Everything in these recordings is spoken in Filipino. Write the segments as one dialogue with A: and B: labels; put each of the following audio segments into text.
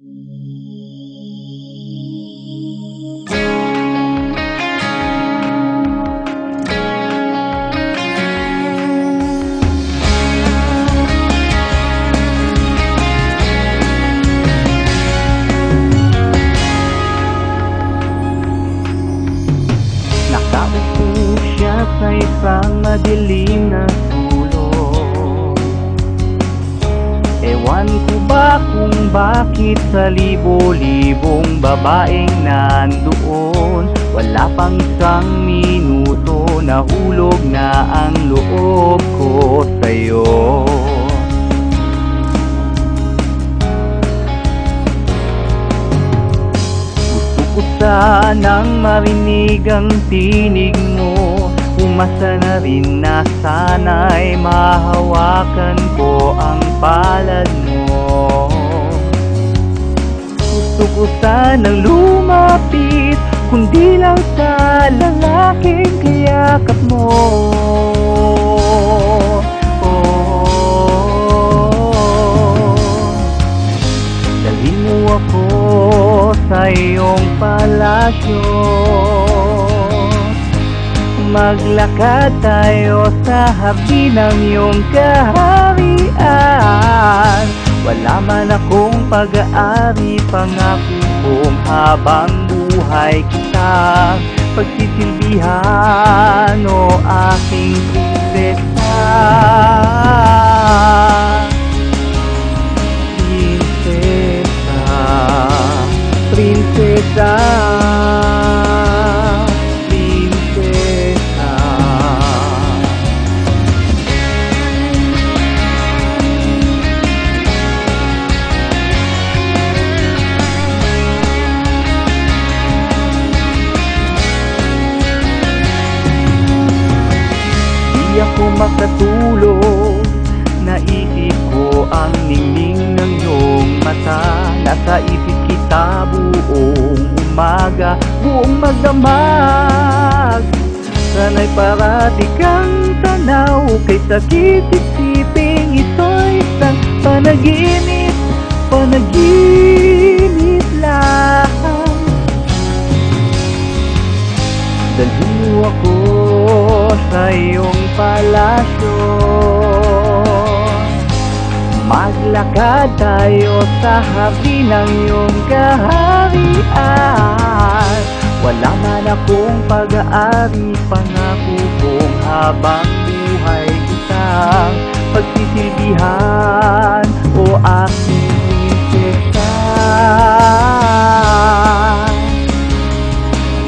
A: Nakaupo siya sa isang madilim na sulok. Ewan ko ba kung bakit sa libo-libong babaeng nandoon, wala pang isang minuto, nahulog na ang loob ko sa'yo. Gusto ko sanang marinig ang tinig mo, umasa na rin na sana'y mahawakan ko ang palad mo. Gusto ko sanang lumapit, kundi lang sa lalaking kayakap mo. Dalhin mo ako sa iyong palasyo, maglakad tayo sa hardin ng iyong kaharian. Wala man akong pag-aari, pangako kong habang buhay kita pagsisilbihan, o aking prinsesa. Prinsesa, prinsesa, di ako makatulog, naisip ko ang ningning ng iyong mata. Nasa isip kita buong umaga, buong magdamag. Sana'y parati kang tanaw, kay sakit isiping ito'y isang panaginip, panaginip lang. Dalhin mo ako sa iyong palasyo, maglakad tayo sa hardin ng iyong kaharian. Wala man akong pag-aari, pangako kong habang buhay kitang pagsisilbihan, o aking prinsesa.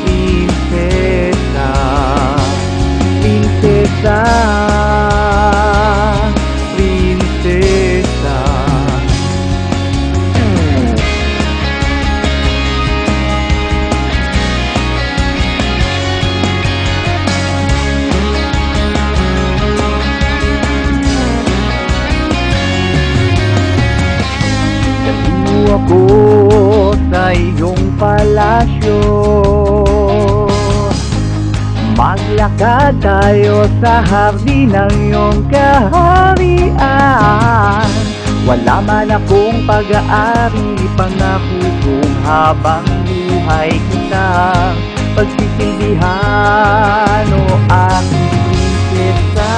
A: Prinsesa, prinsesa, prinsesa. Dalhin mo ako sa iyong palasyo, maglakad tayo sa hardin ng iyong kaharian. Wala man akong pag-aari, pangako kong habang buhay kitang pagsisilbihan, o aking prinsesa.